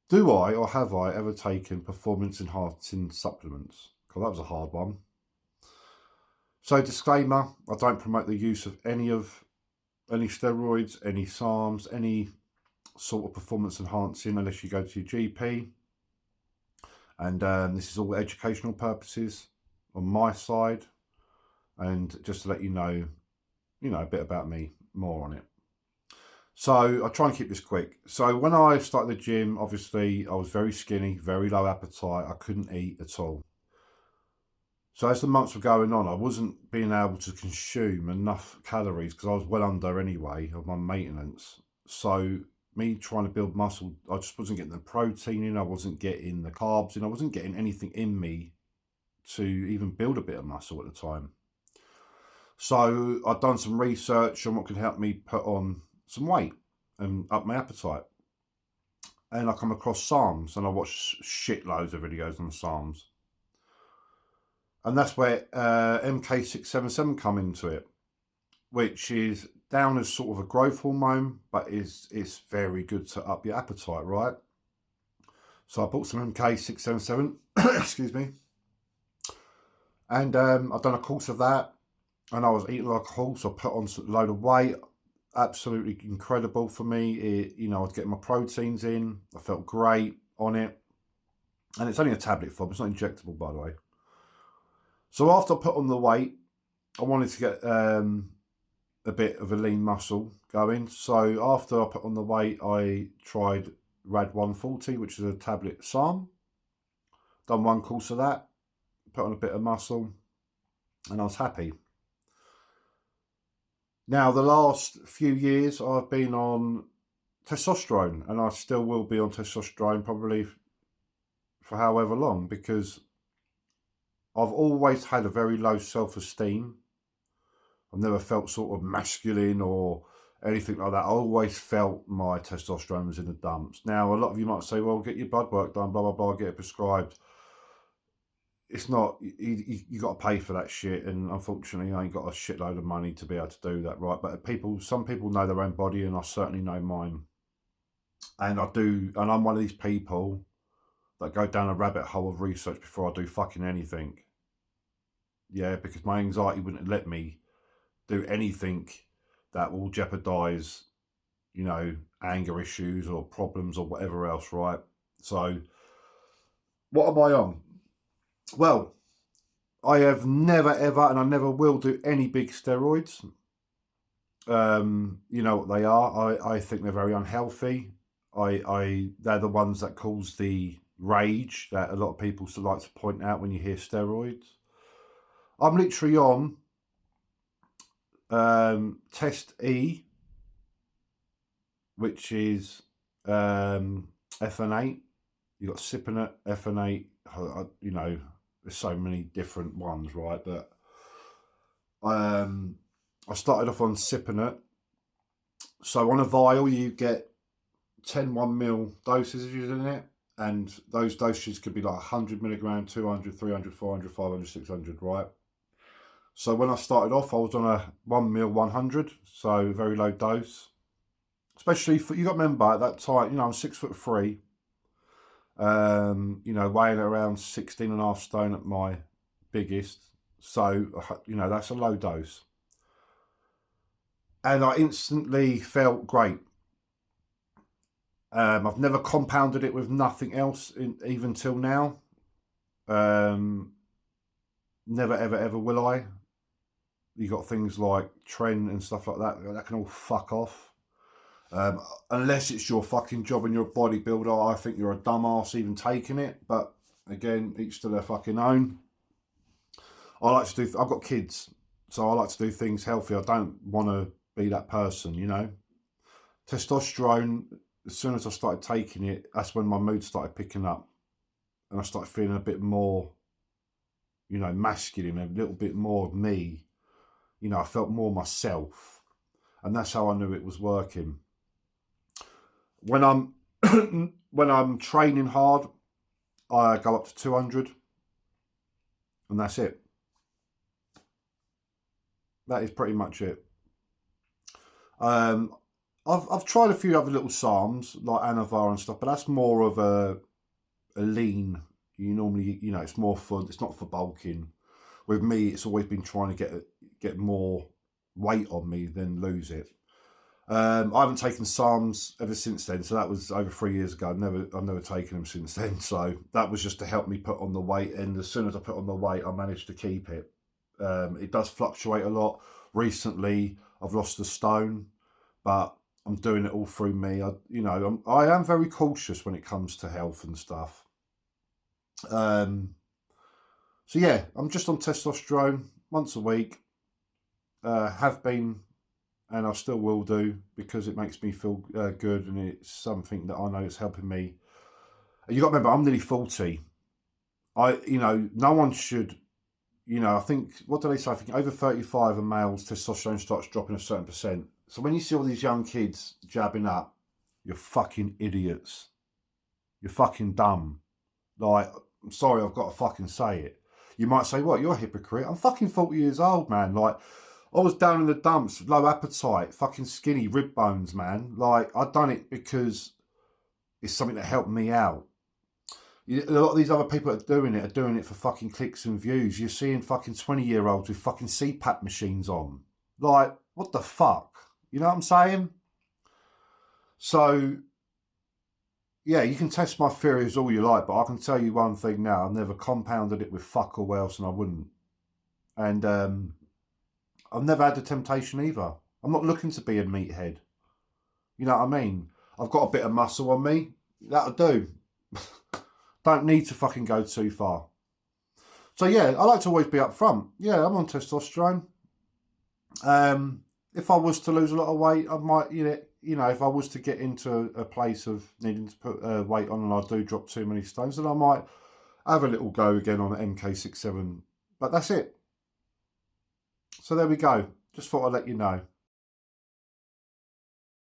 Do I or have I ever taken performance enhancing supplements? God, that was a hard one. So disclaimer, I don't promote the use of any steroids, any SARMs, any sort of performance enhancing unless you go to your GP. And this is all educational purposes on my side. And just to let you know a bit about me, more on it. So I try and keep this quick. So when I started the gym, obviously I was very skinny, very low appetite. I couldn't eat at all. So as the months were going on, I wasn't being able to consume enough calories because I was well under anyway of my maintenance. So me trying to build muscle, I just wasn't getting the protein in, I wasn't getting the carbs in, I wasn't getting anything in me to even build a bit of muscle at the time. So I'd done some research on what could help me put on some weight and up my appetite. And I come across SARMs, and I watched shitloads of videos on SARMs. And that's where MK677 come into it, which is down as sort of a growth hormone, but it's very good to up your appetite, right? So I bought some MK677, excuse me. And I've done a course of that, and I was eating like a horse. I put on a load of weight. Absolutely incredible for me. I was getting my proteins in. I felt great on it. And it's only a tablet form. It's not injectable, by the way. So after I put on the weight, I wanted to get a bit of a lean muscle going. So after I put on the weight, I tried Rad 140, which is a tablet SARM. Done one course of that. Put on a bit of muscle. And I was happy. Now, the last few years, I've been on testosterone, and I still will be on testosterone probably for however long, because I've always had a very low self-esteem. I've never felt sort of masculine or anything like that. I always felt my testosterone was in the dumps. Now, a lot of you might say, well, get your blood work done, blah, blah, blah, get it prescribed. It's not, you got to pay for that shit, and unfortunately I ain't got a shitload of money to be able to do that, right? But some people know their own body, and I certainly know mine. And I do, and I'm one of these people that go down a rabbit hole of research before I do fucking anything. Yeah, because my anxiety wouldn't let me do anything that will jeopardize, anger issues or problems or whatever else, right? So what am I on? Well, I have never, ever, and I never will do any big steroids. You know what they are. I think they're very unhealthy. They're the ones that cause the rage that a lot of people like to point out when you hear steroids. I'm literally on Test E, which is FN8. You've got Cypionate, FN8, there's so many different ones, right? But I started off on Cypionate. So on a vial, you get 10 1ml dosages in it, and those dosages could be like 100 milligram, 200, 300, 400, 500, 600, right? So when I started off, I was on a 1ml 100, so very low dose. Especially for, you got to remember at that time, I'm 6'3". Weighing around 16.5 stone at my biggest. So, that's a low dose. And I instantly felt great. I've never compounded it with nothing else, even till now. Never, ever, ever will I. You got things like Tren and stuff like that can all fuck off. Unless it's your fucking job and you're a bodybuilder, I think you're a dumbass even taking it. But again, each to their fucking own. I've got kids, so I like to do things healthy. I don't want to be that person, Testosterone, as soon as I started taking it, that's when my mood started picking up. And I started feeling a bit more, masculine, a little bit more of me. I felt more myself. And that's how I knew it was working. When I'm training hard, I go up to 200, and that's it. That is pretty much it. I've tried a few other little psalms like Anavar and stuff, but that's more of a lean. You normally, you know, it's more for, it's not for bulking. With me, it's always been trying to get more weight on me than lose it. I haven't taken psalms ever since then, so that was over 3 years ago. I've never taken them since then. So that was just to help me put on the weight, and as soon as I put on the weight, I managed to keep it. It does fluctuate a lot. Recently, I've lost a stone, but I'm doing it all through me. I am very cautious when it comes to health and stuff. So yeah, I'm just on testosterone once a week. Have been, and I still will do, because it makes me feel good, and it's something that I know is helping me. You got to remember, I'm nearly 40. No one should. I think, what do they say? I think over 35 a male's testosterone starts dropping a certain percent. So when you see all these young kids jabbing up, you're fucking idiots. You're fucking dumb. Like, I'm sorry, I've got to fucking say it. You might say, what, you're a hypocrite? I'm fucking 40 years old, man. Like, I was down in the dumps, low appetite, fucking skinny, rib bones, man. Like, I've done it because it's something that helped me out. A lot of these other people that are doing it for fucking clicks and views. You're seeing fucking 20-year-olds with fucking CPAP machines on. Like, what the fuck? You know what I'm saying? So, yeah, you can test my theories all you like, but I can tell you one thing now. I've never compounded it with fuck all else, and I wouldn't. And I've never had the temptation either. I'm not looking to be a meathead. You know what I mean? I've got a bit of muscle on me. That'll do. Don't need to fucking go too far. So yeah, I like to always be up front. Yeah, I'm on testosterone. If I was to lose a lot of weight, I might, if I was to get into a place of needing to put weight on and I do drop too many stones, then I might have a little go again on an MK67. But that's it. So there we go. Just thought I'd let you know.